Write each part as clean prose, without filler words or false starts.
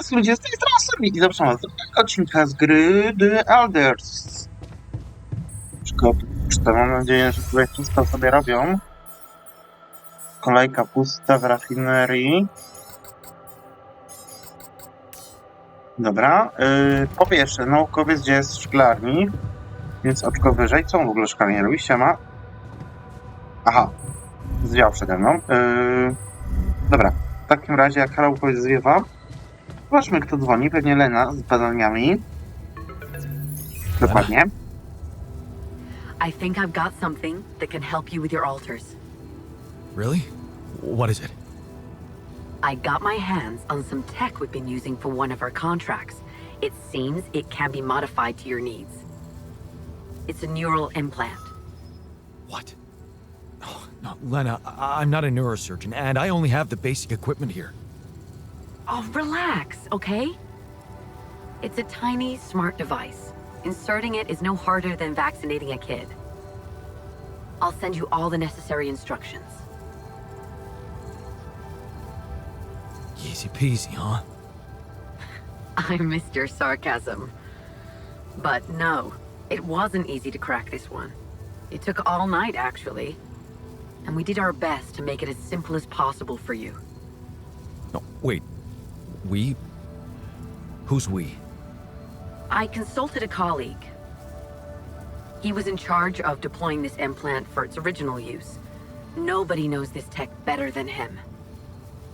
Cześć ludzie, z tej strony Subi i zapraszam was do odcinka z gry The Elders. Mam nadzieję, że tutaj wszystko sobie robią. Kolejka pusta w rafinerii. Dobra, po pierwsze, naukowiec gdzie jest w szklarni, więc oczko wyżej. Co on w ogóle szklarnie robi? Siema. Aha, zwiał przede mną. Dobra, w takim razie jak naukowiec zwiewa, zobaczmy kto dzwoni, pewnie Lena z badaniami. Dokładnie. I think I've got something that can help you with your altars. Really? What is it? I got my hands on some tech we've been using for one of our contracts. It seems it can be modified to your needs. It's a neural implant. What? Oh, no, Lena, I'm not a neurosurgeon, and I only have the basic equipment here. Oh, relax, okay? It's a tiny, smart device. Inserting it is no harder than vaccinating a kid. I'll send you all the necessary instructions. Easy peasy, huh? I missed your sarcasm. But no, it wasn't easy to crack this one. It took all night, actually. And we did our best to make it as simple as possible for you. No, wait. We? Who's we? I consulted a colleague. He was in charge of deploying this implant for its original use. Nobody knows this tech better than him.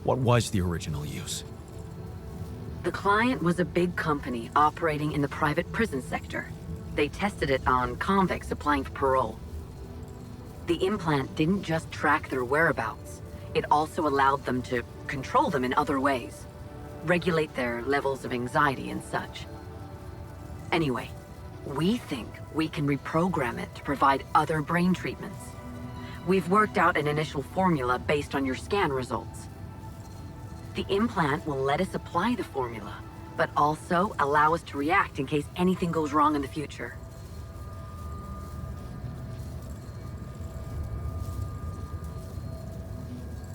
What was the original use? The client was a big company operating in the private prison sector. They tested it on convicts applying for parole. The implant didn't just track their whereabouts. It also allowed them to control them in other ways. Regulate their levels of anxiety and such. Anyway, we think we can reprogram it to provide other brain treatments. We've worked out an initial formula based on your scan results. The implant will let us apply the formula, but also allow us to react in case anything goes wrong in the future.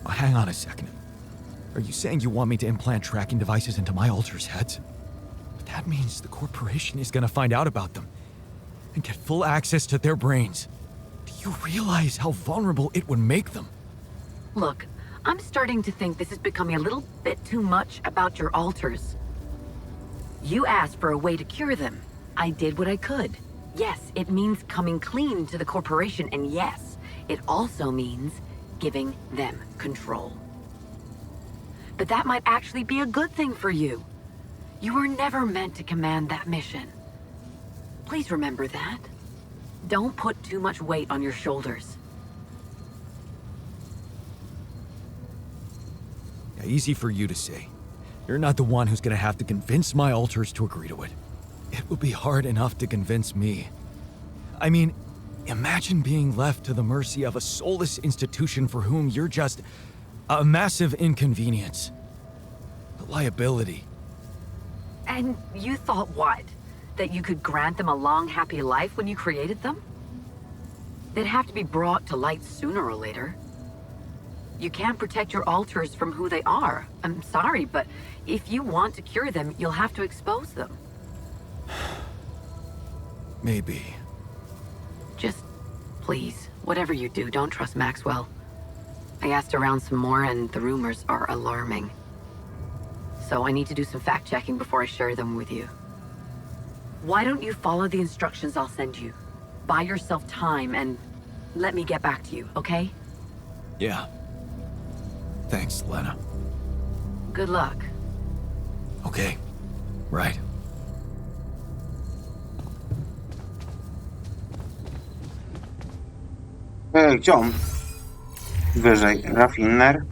Hang on a second. Are you saying you want me to implant tracking devices into my alters' heads? But that means the corporation is gonna find out about them and get full access to their brains. Do you realize how vulnerable it would make them? Look, I'm starting to think this is becoming a little bit too much about your alters. You asked for a way to cure them. I did what I could. Yes, it means coming clean to the corporation, and yes, it also means giving them control. But that might actually be a good thing for you. You were never meant to command that mission. Please remember that. Don't put too much weight on your shoulders. Yeah, easy for you to say. You're not the one who's gonna have to convince my alters to agree to it. It will be hard enough to convince me. I mean, imagine being left to the mercy of a soulless institution for whom you're just a massive inconvenience. A liability. And you thought what? That you could grant them a long, happy life when you created them? They'd have to be brought to light sooner or later. You can't protect your alters from who they are. I'm sorry, but if you want to cure them, you'll have to expose them. Maybe. Just, please, whatever you do, don't trust Maxwell. I asked around some more, and the rumors are alarming. So I need to do some fact-checking before I share them with you. Why don't you follow the instructions I'll send you? Buy yourself time, and let me get back to you, okay? Yeah. Thanks, Lena. Good luck. Okay. Right. Gdzie on? Wyżej. Rafiner.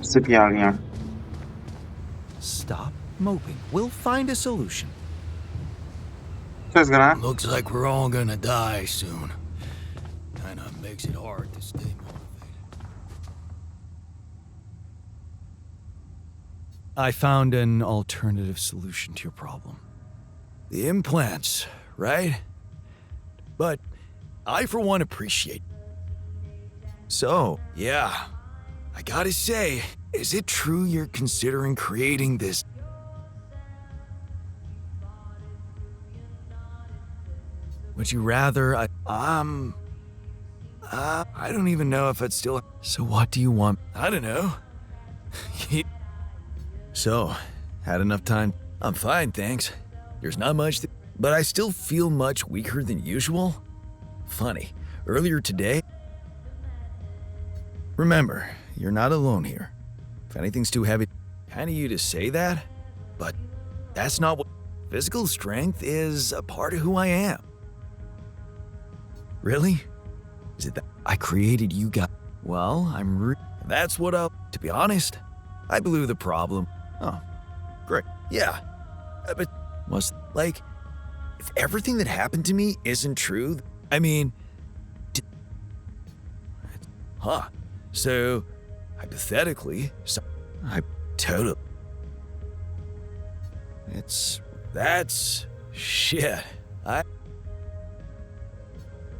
Sypialnia. Stop moping. We'll find a solution. Co jest grane? Looks like we're all gonna die soon. Kinda makes it hard to stay motivated. I found an alternative solution to your problem. The implants, right? But I, for one, appreciate. So, yeah, I gotta say, Is it true you're considering creating this? Would you rather I don't even know if it's still... So what do you want? I don't know. So, had enough time? I'm fine, thanks. There's not much but I still feel much weaker than usual. Funny, earlier today... Remember, you're not alone here. If anything's too heavy, kind of you to say that, but that's not what... Physical strength is a part of who I am. Really? Is it that I created you guys? Well, that's what to be honest, I blew the problem. Oh, great. Yeah. But like, if everything that happened to me isn't true, I mean... So, hypothetically, I totally... That's... shit.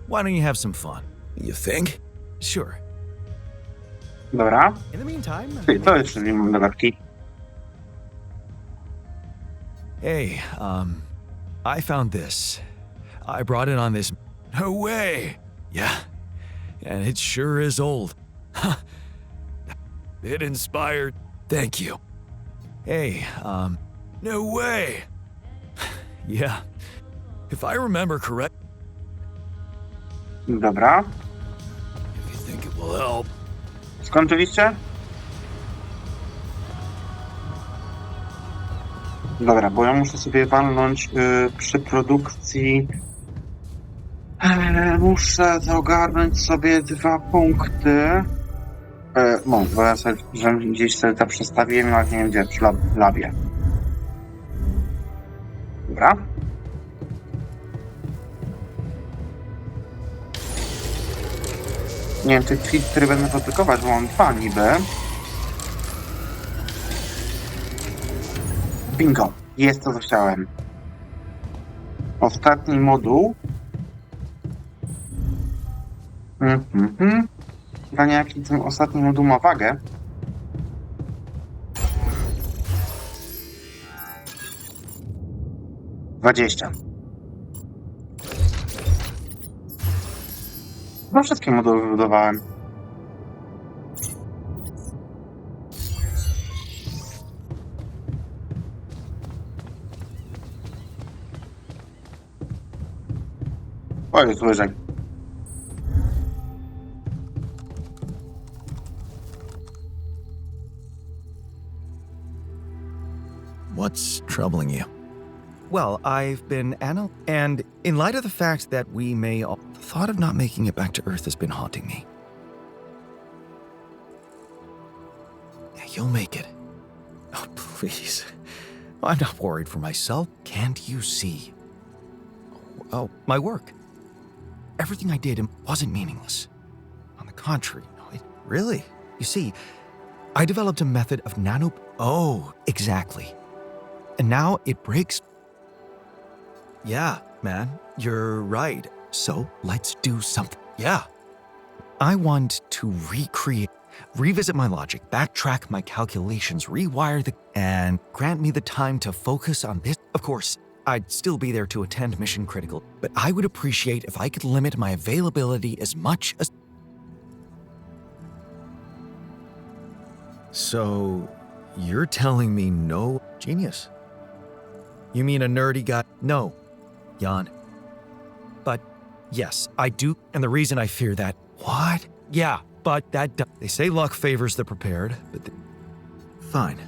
Why don't you have some fun? You think? Sure. Dobra. In the meantime... Ty, to jeszcze nie mam dodatki. Hey, I found this. I brought it on this... No way! Yeah, and it sure is old. It inspired... Thank you. Hey, no way! Yeah, if I remember correct... Dobra. If you think it will help. Skończyliście? Dobra, bo ja muszę sobie walnąć przy produkcji. Muszę ogarnąć sobie 2 punkty. Bo ja sobie gdzieś sobie to przestawiłem, ale nie wiem gdzie, przy labie. Dobra. Nie wiem, tych chwil, które będę publikować, bo mam 2 niby. Bingo! Jest to, co chciałem. Ostatni moduł. Pytanie, jaki ten ostatni moduł ma wagę? Dwadzieścia. No wszystkie moduły wybudowałem. O, jest łyżek. What's troubling you? Well, I've been and in light of the fact that we may all... The thought of not making it back to Earth has been haunting me. Yeah, you'll make it. Oh, please. I'm not worried for myself. Can't you see? Oh, my work. Everything I did wasn't meaningless. On the contrary, really? You see, I developed a method of Oh, exactly. And now it breaks... Yeah, man, you're right. So, let's do something. Yeah. I want to revisit my logic, backtrack my calculations, rewire and grant me the time to focus on this. Of course, I'd still be there to attend Mission Critical, but I would appreciate if I could limit my availability as much as... So, you're telling me no... Genius. You mean a nerdy guy? No, Jan. But, yes, I do, and the reason I fear that... What? Yeah, but that... They say luck favors the prepared, but... Fine.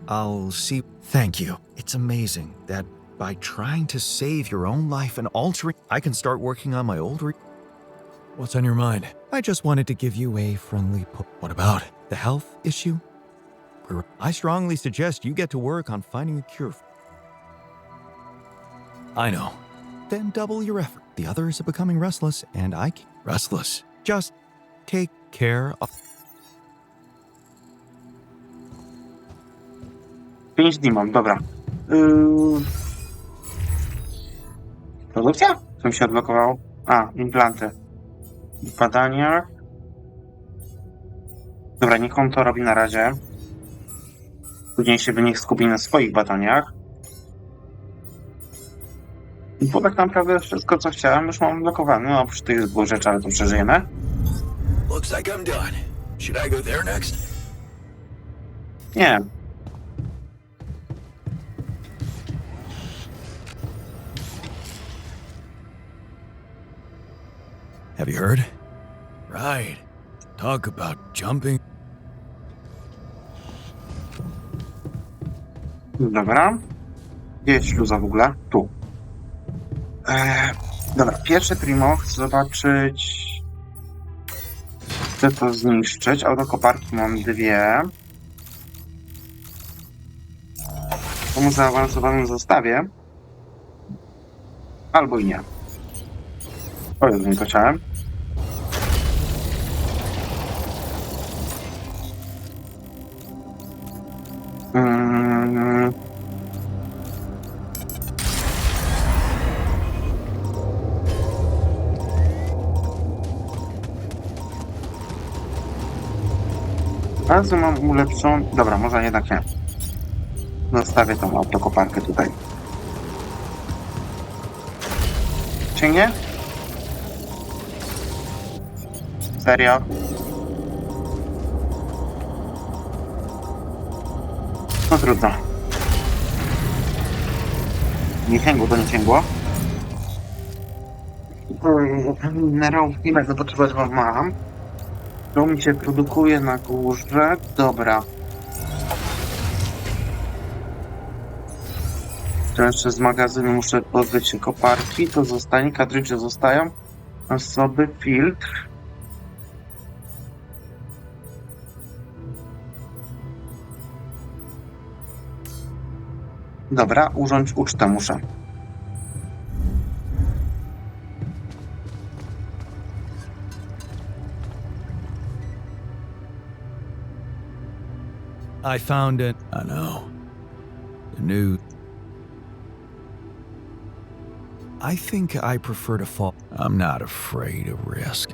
I'll see... Thank you. It's amazing that by trying to save your own life and altering... I can start working on my old... What's on your mind? I just wanted to give you a friendly... What about the health issue? I strongly suggest you get to work on finding a cure. I know. Then double your effort. The others are becoming restless, and I can't... Restless? Just take care of... 5 dni mam, dobra. Produkcja? Co mi się odblokowało? A, implanty. W badaniach. Dobra, niech on to robi na razie. Później się niech skupi na swoich badaniach. Bo tak naprawdę wszystko, co chciałem, już mam blokowane. No, oprócz tych dwóch rzeczy, ale to przeżyjemy. Looks like I'm done. Should I go there next? Nie. Have you heard? Right. Talk about jumping. Dobra. Gdzie jest śluza w ogóle? Tu. Dobra, pierwsze primo chcę zobaczyć. Chcę to zniszczyć. Autokoparki mam dwie. To mu zaawansowanym zostawię. Albo i nie. O Jezu, nie to chciałem. Bardzo mam ulepszoną... Dobra, może jednak nie. Zostawię tą autokoparkę tutaj. Ciągnie? Serio? No trudno. Nie sięgło, to nie sięgło. Minerałów nie będę potrzebować, bo mam. To mi się produkuje na górze. Dobra. To jeszcze z magazynu muszę pozbyć się koparki. To zostanie. Kadrydże zostają. Osoby, filtr. Dobra, urządź ucztę muszę. I found it. I know. The new... I think I prefer to fall. I'm not afraid of risk.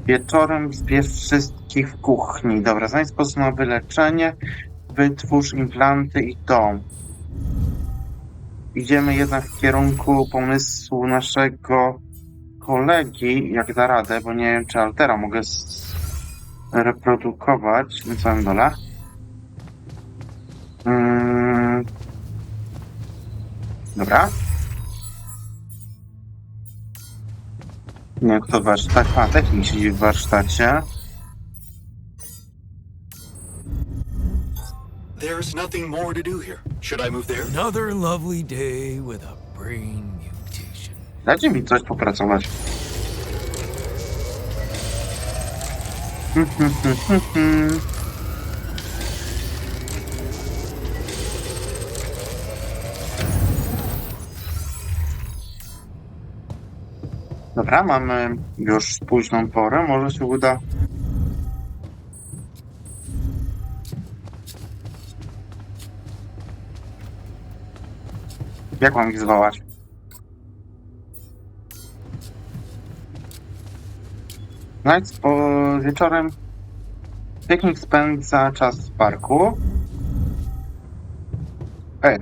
Wieczorem zbierz wszystkich w kuchni. Dobra, znajdź sposób na wyleczenie. Wytwórz implanty i to. Idziemy jednak w kierunku pomysłu naszego kolegi, jak da radę, bo nie wiem, czy altera mogę reprodukować na całym dole. Dobra. Nie, kto warsztat? A, technik siedzi w warsztacie. There's nothing more to do here. Should I move there? Another lovely day with a brain mutation. Dajcie mi coś popracować. Dobra, mamy już późną porę. Może się uda. Jak mam ich zwołać? Znajdź wieczorem piknik spędza czas w parku.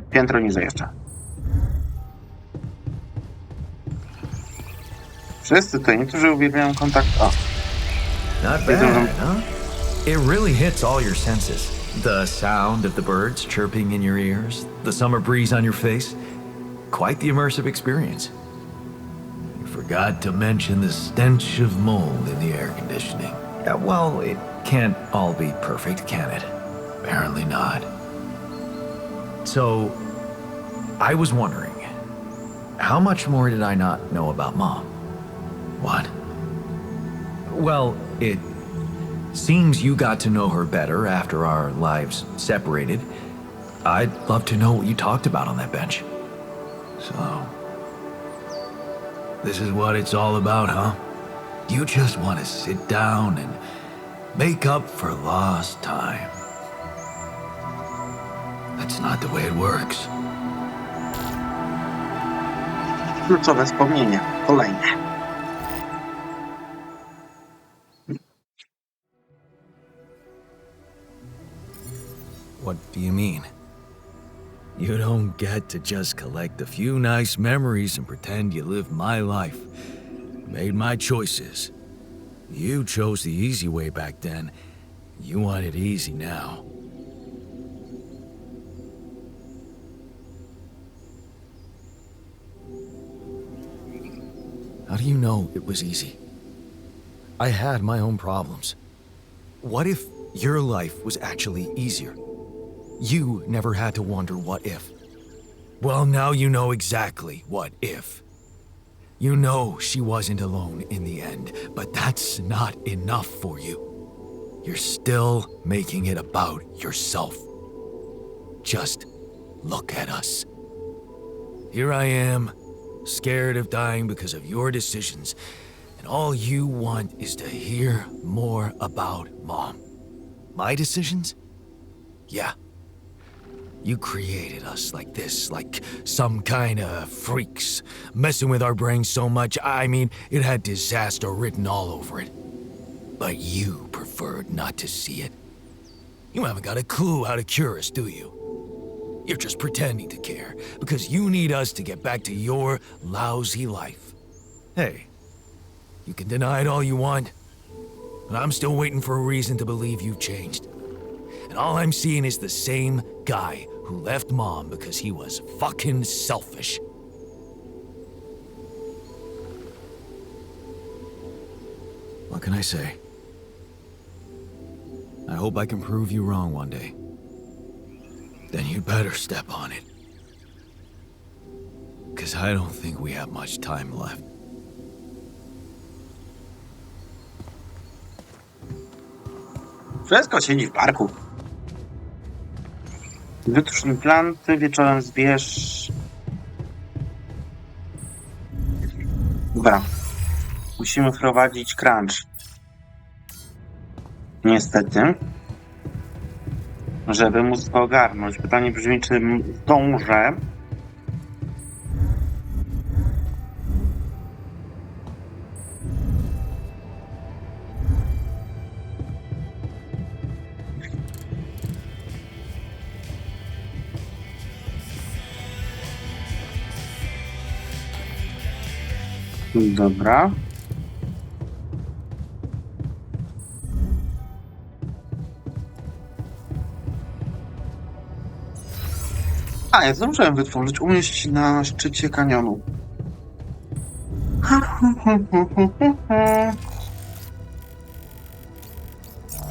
Piętro niżej jeszcze. Wszyscy tutaj, niektórzy uwielbiają kontakt. O. Not bad, huh? It really hits all your senses. The sound of the birds chirping in your ears, the summer breeze on your face. Quite the immersive experience. You forgot to mention the stench of mold in the air conditioning. Well, it can't all be perfect, can it? Apparently not. So, I was wondering, how much more did I not know about Mom? What? Well, it seems you got to know her better after our lives separated. I'd love to know what you talked about on that bench. So, this is what it's all about, huh? You just want to sit down and make up for lost time. That's not the way it works. Kluczowe wspomnienie. Kolejne. What do you mean? You don't get to just collect a few nice memories and pretend you lived my life. Made my choices. You chose the easy way back then. You want it easy now. How do you know it was easy? I had my own problems. What if your life was actually easier? You never had to wonder what if. Well, now you know exactly what if. You know she wasn't alone in the end, but that's not enough for you. You're still making it about yourself. Just look at us. Here I am, scared of dying because of your decisions, and all you want is to hear more about Mom. My decisions? Yeah. You created us like this, like some kind of freaks, messing with our brains so much, I mean, it had disaster written all over it. But you preferred not to see it. You haven't got a clue how to cure us, do you? You're just pretending to care, because you need us to get back to your lousy life. Hey, you can deny it all you want, but I'm still waiting for a reason to believe you've changed. And all I'm seeing is the same guy who left Mom because he was fucking selfish. What can I say? I hope I can prove you wrong one day. Then you better step on it. 'Cause I don't think we have much time left. Wszystko siedzi w parku. Wytwórz implanty, wieczorem zbierz... Dobra. Musimy wprowadzić crunch. Niestety. Żeby móc to ogarnąć. Pytanie brzmi, czy zdążę. Dobra. A, ja zdążyłem wytworzyć, umieść na szczycie kanionu.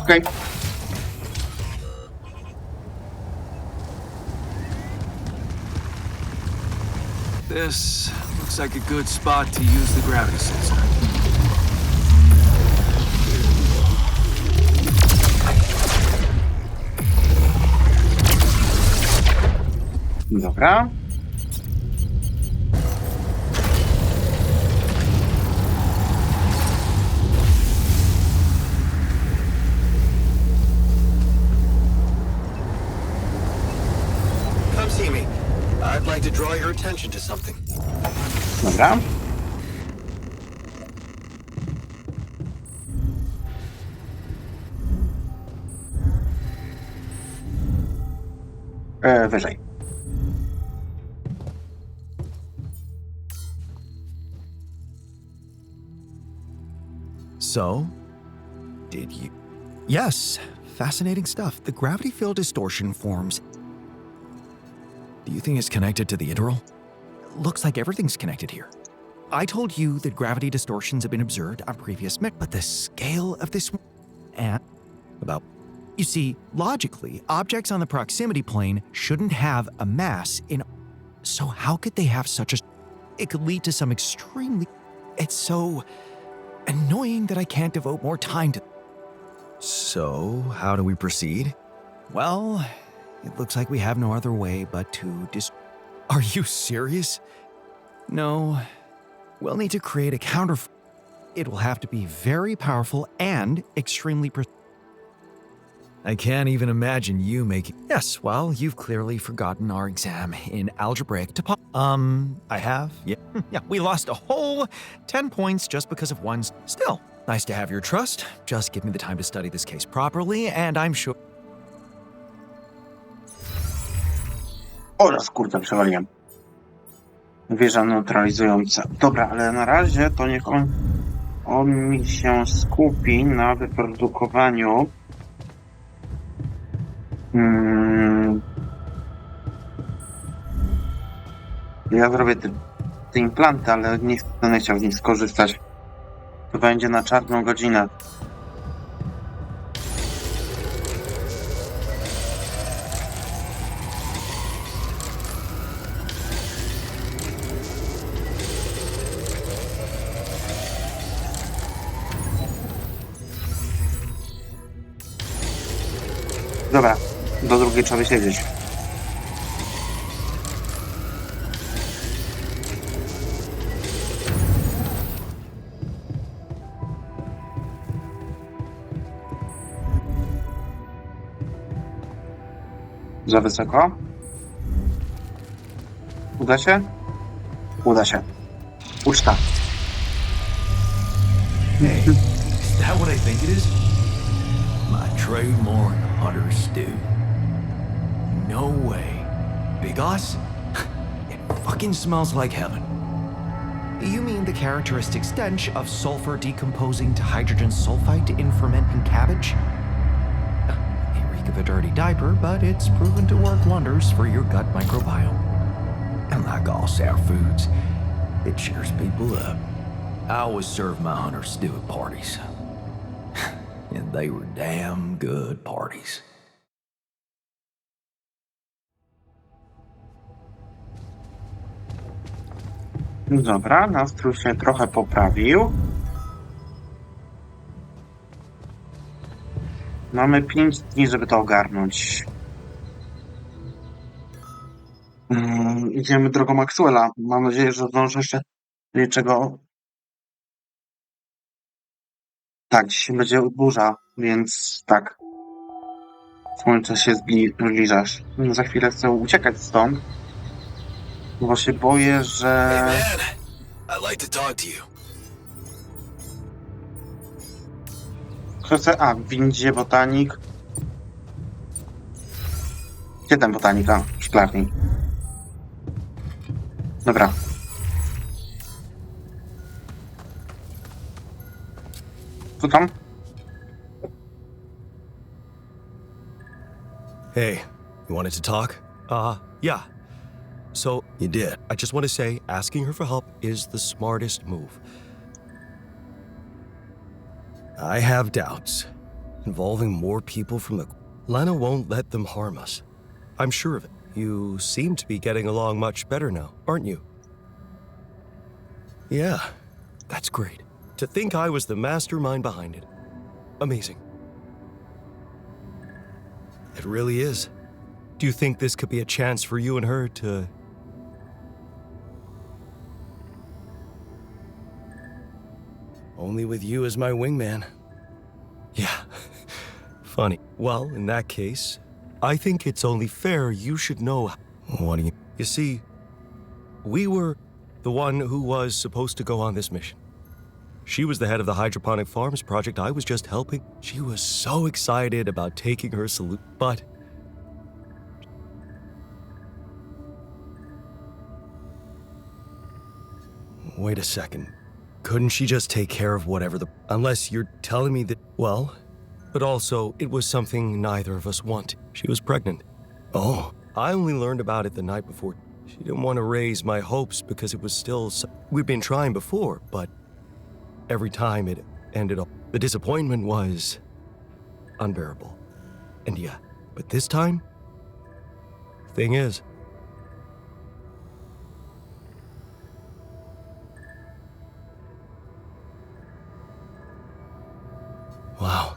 Okej. This looks like a good spot to use the gravity sensor. Dobra. Come see me. I'd like to draw your attention to something. Dobra. Wyżej. So, did you? Yes, fascinating stuff. The gravity field distortion forms. Do you think it's connected to the integral? Looks like everything's connected here. I told you that gravity distortions have been observed on previous but the scale of this and about. You see, logically, objects on the proximity plane shouldn't have a mass in. So how could they have such a? It could lead to some extremely. It's so annoying that I can't devote more time to. So, how do we proceed? Well, it looks like we have no other way but to Are you serious? No. We'll need to create a counter. It will have to be very powerful and extremely I can't even imagine you making... Yes, well, you've clearly forgotten our exam in algebraic topology. I have? Yeah. Yeah, we lost a whole 10 points just because of one. Still, nice to have your trust. Just give me the time to study this case properly, and I'm sure... Oraz kurde, przewaliłem. Wieża neutralizująca. Dobra, ale na razie to niech on mi się skupi na wyprodukowaniu ja zrobię te implanty, ale nie będę chciał z nich skorzystać. To będzie na czarną godzinę. Dobra, do drugiej trzeba siedzieć. Za wysoko? Uda się? Uda się. Uczta. Hey, is that what I think it is? My trademark hunter stew. No way. Big Us? It fucking smells like heaven. You mean the characteristic stench of sulfur decomposing to hydrogen sulfide in fermenting cabbage? May reek of a dirty diaper, but it's proven to work wonders for your gut microbiome. And like all sour foods, it cheers people up. I always serve my hunter stew at parties. And they were damn good parties. Dobra, nastrój się trochę poprawił. Mamy 5 dni, żeby to ogarnąć. Idziemy drogą Maxwella. Mam nadzieję, że zdążę jeszcze czego. Tak, dzisiaj będzie burza, więc tak. Słońce się zbliżasz. Za chwilę chcę uciekać stąd, bo się boję, że... Hey man, I'd like to talk to you. Chcę... A, w windzie botanik. Gdzie ten botanik? A, w szklarni. Dobra. Co tam? Hey, you wanted to talk? Yeah. So, You did. I just want to say, asking her for help is the smartest move. I have doubts. Involving more people from the... Lena won't let them harm us. I'm sure of it. You seem to be getting along much better now, aren't you? Yeah, that's great. To think I was the mastermind behind it. Amazing. It really is. Do you think this could be a chance for you and her to... Only with you as my wingman. Yeah, funny. Well, in that case, I think it's only fair you should know... What do you... You see, we were the one who was supposed to go on this mission. She was the head of the hydroponic farms project I was just helping. She was so excited about taking her salute, but... Wait a second. Couldn't she just take care of whatever the... Unless you're telling me that... Well, but also, it was something neither of us wanted. She was pregnant. Oh. I only learned about it the night before. She didn't want to raise my hopes because it was still... We'd been trying before, but... Every time it ended up... The disappointment was... unbearable. And yeah, but this time... Thing is... Wow.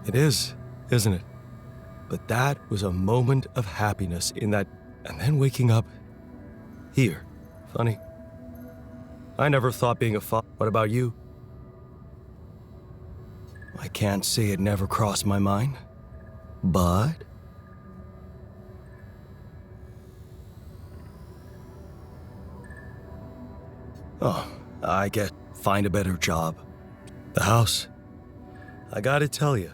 It is, isn't it? But that was a moment of happiness in that... And then waking up... here. Funny. I never thought being a father... What about you? I can't say it never crossed my mind. But... Oh, I guess find a better job. The house. I gotta tell you,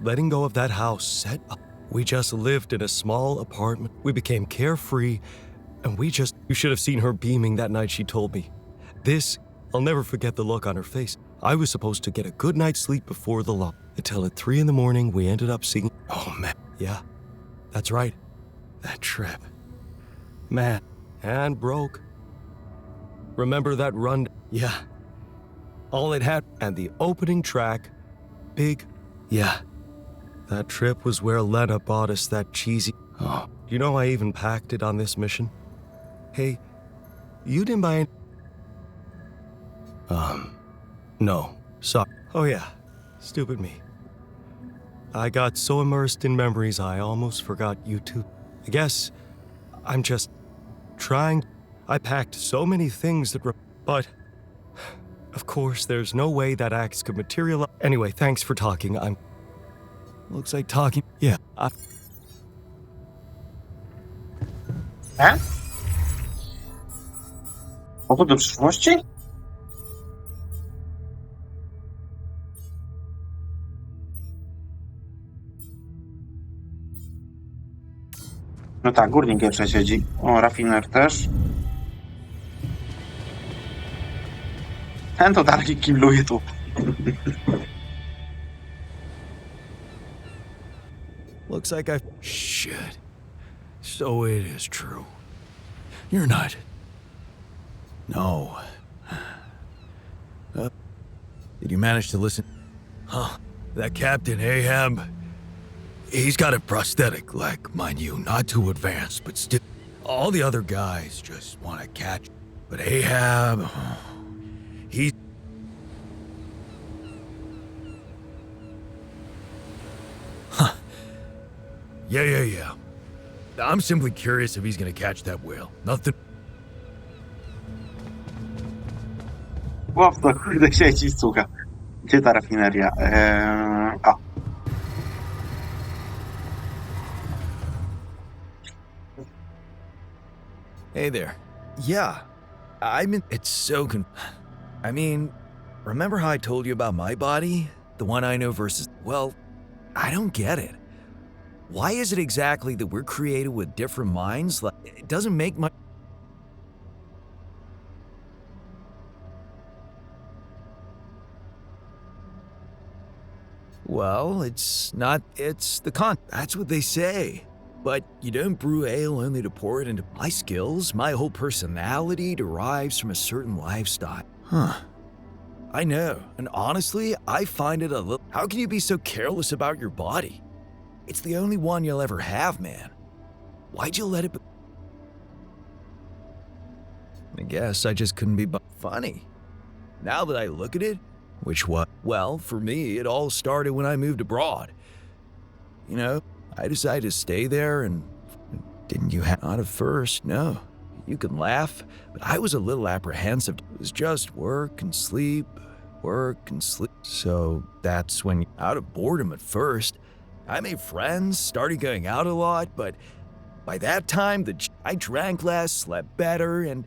letting go of that house set up. We just lived in a small apartment. We became carefree, and you should have seen her beaming that night she told me. I'll never forget the look on her face. I was supposed to get a good night's sleep before the law. Until at 3 a.m, we ended up seeing... Oh, man. Yeah, that's right. That trip. Man, and broke. Remember that run? Yeah. All it had, and the opening track, big. Yeah. That trip was where Lena bought us that cheesy... Oh, you know I even packed it on this mission? Hey, you didn't buy any... No. Sorry. Oh yeah, stupid me. I got so immersed in memories I almost forgot you too. I guess I'm just trying. I packed so many things but of course there's no way that acts could materialize. Anyway, thanks for talking. Looks like talking. Yeah. Powrót do przyszłości? No tak, górnik jeszcze siedzi. O, rafiner też. Ten to dalej kibluje tu. Looks like Shit. So it is true. You're not... No. Did you manage to listen? Huh. That Captain Ahab... He's got a prosthetic leg, mind you, not too advanced, but still... All the other guys just want to catch... But Ahab... He... Huh. Yeah. I'm simply curious if he's gonna catch that whale. Nothing... Chłop to kurde sieci, słucha. Gdzie ta rafineria? O. Hey there. Yeah, it's so I mean, remember how I told you about my body? The one I know versus... Well, I don't get it. Why is it exactly that we're created with different minds? Like, it doesn't make much... Well, it's that's what they say. But you don't brew ale only to pour it into... My skills, my whole personality derives from a certain lifestyle. Huh. I know, and honestly, I find it a little... How can you be so careless about your body? It's the only one you'll ever have, man. Why'd you let it be... I guess I just couldn't be funny. Now that I look at it, which what? Well, for me, it all started when I moved abroad. You know, I decided to stay there and... Didn't you have... Not at first, no. You can laugh, but I was a little apprehensive. It was just work and sleep. So that's when, out of boredom at first, I made friends, started going out a lot, but by that time, I drank less, slept better, and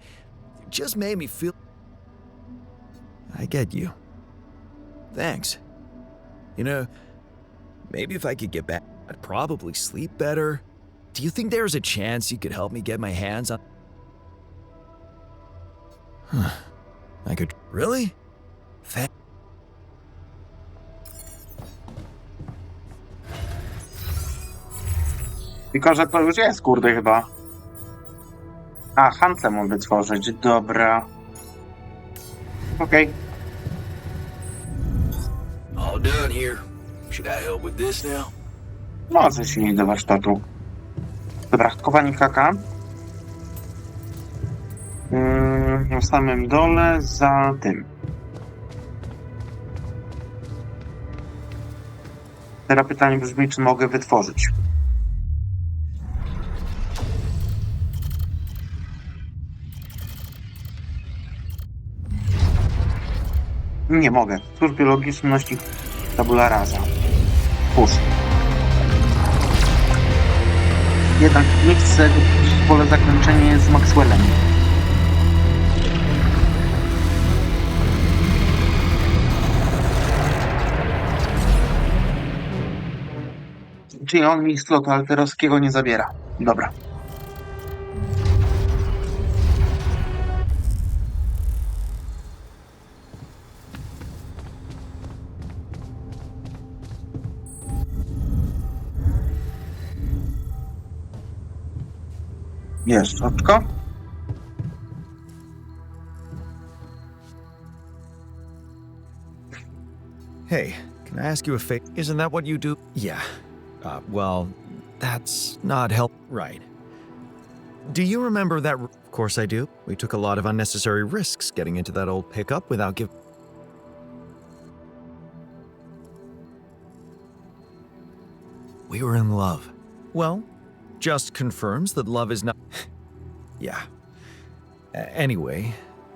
it just made me feel... I get you. Thanks. You know, maybe if I could get back, I'd probably sleep better. Do you think there's a chance you could help me get my hands on... I could... Really? Tylko, że to już jest, kurde, chyba. A, handlę mu wytworzyć, dobra. Okej. All done here. Should I help with this now? No, zacznij do warsztatu. Dobra, kowanie kaka. Na samym dole, za tym. Teraz pytanie brzmi, czy mogę wytworzyć. Nie mogę. Cóż biologiczności tabula rasa. Push. Jednak nie chcę dopuścić pole zakończenie z Maxwellem. Czyli on mi slotu alterowskiego nie zabiera. Dobra. Jest oczko. Hey, can I ask you a favor? Isn't that what you do? Yeah. Well, that's not help. Right. Do you remember that? Of course I do. We took a lot of unnecessary risks getting into that old pickup without giving. We were in love. Well, just confirms that love is not. Yeah. Anyway,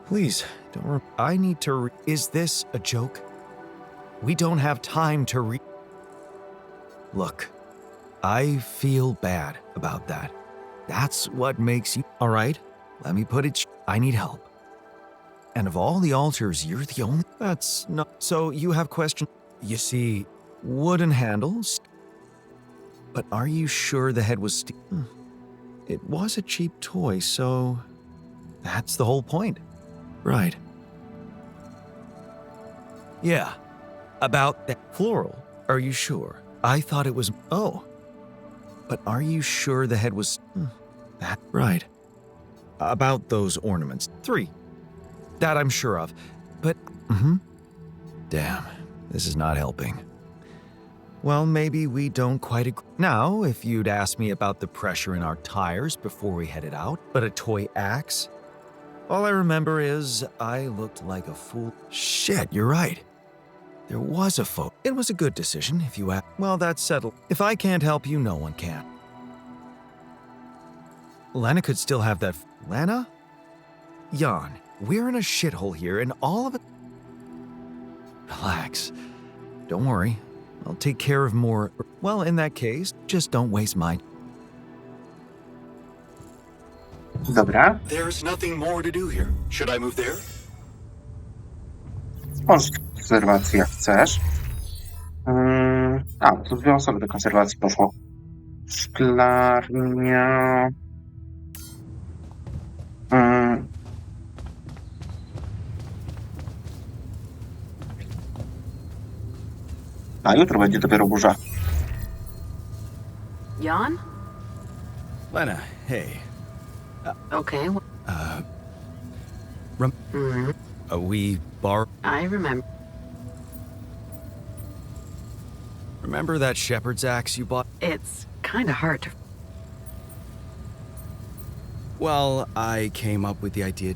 please don't. I need to. Is this a joke? We don't have time to Look, I feel bad about that. That's what makes you. All right, let me put it. I need help. And of all the altars, you're the only. That's not. So you have questions. You see, wooden handles. But are you sure the head was It was a cheap toy, so that's the whole point. Right. Yeah. About that floral. Are you sure? I thought it was. Oh. But are you sure the head was. That. Right. About those ornaments. 3. That I'm sure of. But. Damn. This is not helping. Well, maybe we don't quite agree. Now, if you'd asked me about the pressure in our tires before we headed out, but a toy axe, all I remember is I looked like a fool. Shit, you're right. There was a photo. It was a good decision, if you ask. Well, that's settled. If I can't help you, no one can. Lena could still have that. Lena? Jan, we're in a shithole here, and all of it. Relax. Don't worry. I'll take care of more. Well, in that case, just don't waste mine. Dobra. There's nothing more to do here. Should I move there? Możesz konserwacji jak chcesz. Tu 2 osoby do konserwacji poszło. Szklarnia. A jutro będzie dopiero burza. Jan? Lena, hey. Okay. We bar. I remember. Remember that shepherd's axe you bought? It's kind of hard to. Well, I came up with the idea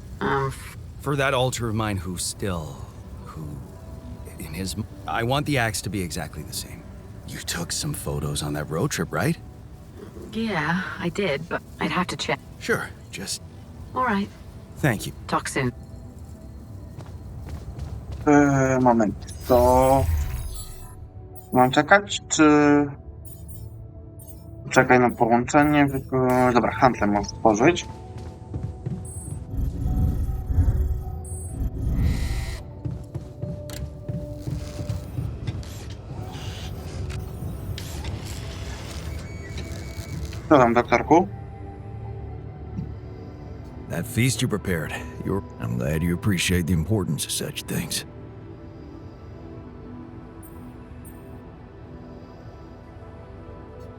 for that altar of mine who, in his. I want the axe to be exactly the same. You took some photos on that road trip, right? Yeah, I did, but I'd have to check. Sure, just. All right. Thank you. Talk soon. Moment, to... Mam czekać, czy... Czekaj na połączenie. Dobra, handlem mam stworzyć. Co tam, doktorku? That feast you prepared, I'm glad you appreciate the importance of such things.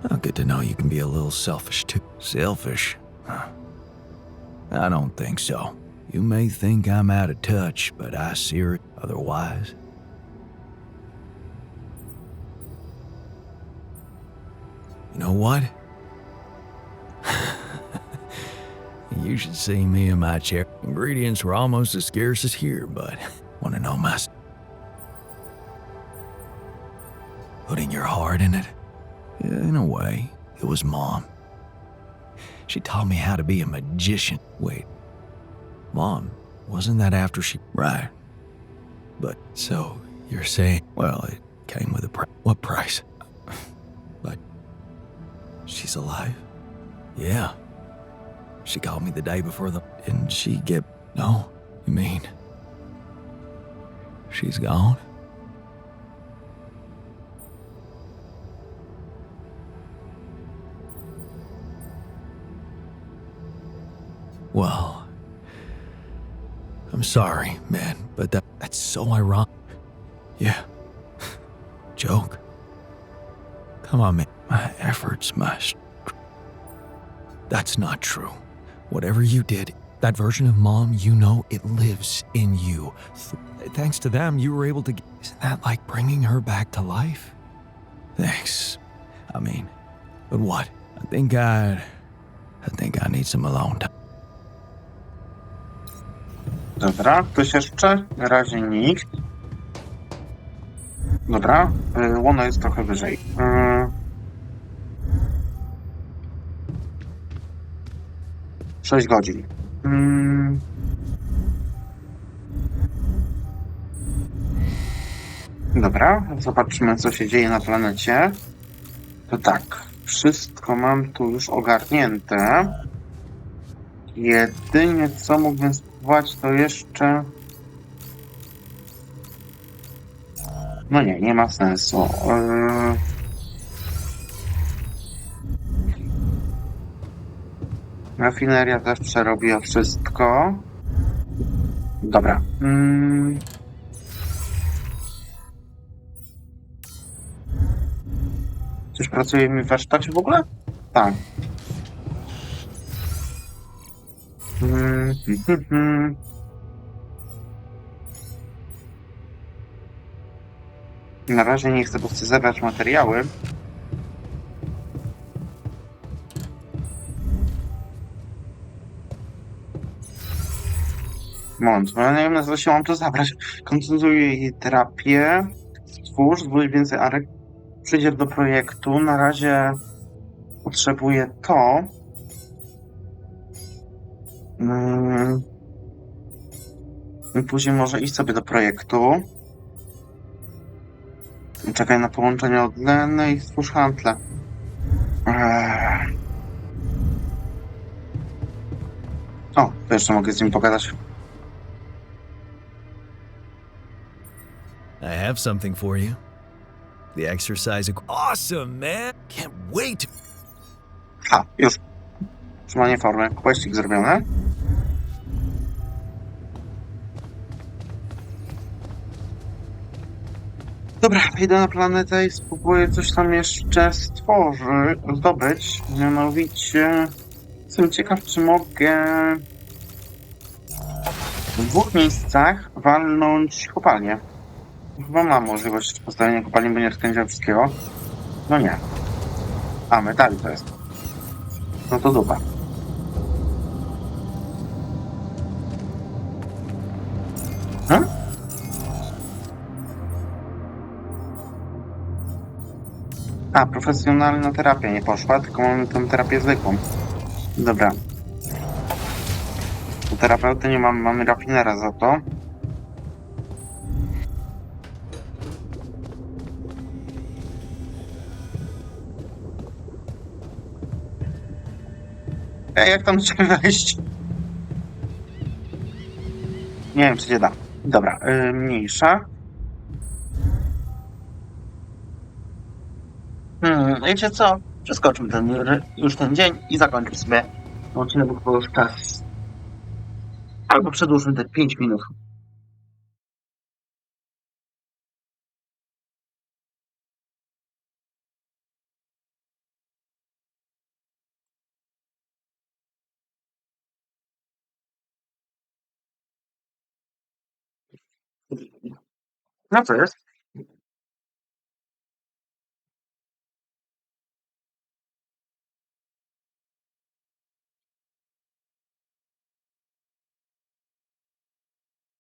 Oh, good to know you can be a little selfish, too. Selfish? Huh. I don't think so. You may think I'm out of touch, but I see it otherwise. You know what? You should see me in my chair. Ingredients were almost as scarce as here, but want to know my... Putting your heart in it? In a way, it was Mom. She taught me how to be a magician. Wait, Mom, wasn't that after she... Right. But, so, you're saying... Well, it came with a price. What price? But, she's alive? Yeah. She called me the day before the... Didn't she get... No, you mean... She's gone? Well, I'm sorry, man, but that's so ironic. Yeah. Joke. Come on, man. My efforts must. That's not true. Whatever you did, that version of Mom, you know it lives in you. Thanks to them, you were able to... Isn't that like bringing her back to life? Thanks. I mean, but what? I think I need some alone time. Dobra, ktoś jeszcze? Na razie nikt. Dobra, łono jest trochę wyżej. 6 godzin. Dobra, zobaczmy, co się dzieje na planecie. To tak, wszystko mam tu już ogarnięte. Jedynie co mógłbym spróbować, to jeszcze... No nie ma sensu. Rafineria też przerobiła wszystko. Dobra. Coś pracuje mi w warsztacie w ogóle? Tak. Na razie nie chcę, bo chcę zebrać materiały. Moment, bo ja nie wiem, na co się mam to zabrać. Kontynuuję jej terapię. Stwórz, zbudź więcej arek. Przyjdzie do projektu. Na razie potrzebuję to. I później może iść sobie do projektu. Czekaj na połączenie od Leny i stwórz handle. O, to jeszcze mogę z nim pogadać. I have something for you. The exercise... Awesome, man! Can't wait! Już. Trzymanie formy. Questik zrobione. Dobra, idę na planetę i spróbuję coś tam jeszcze zdobyć. Mianowicie jestem ciekaw, czy mogę w 2 miejscach walnąć kopalnię. Chyba mam możliwość postawienia kopalni, bo nie skręciłem wszystkiego. No nie. Metali to jest. No to dupa. Profesjonalna terapia nie poszła, tylko mamy tę terapię zwykłą. Dobra. U terapeuty nie mamy rafinera za to. Jak tam trzeba wejść? Nie wiem, czy się da. Dobra, mniejsza. Wiecie co? Przeskoczmy już ten dzień i zakończmy sobie odcinek, bo już czas. Albo przedłużmy te 5 minut. No co jest?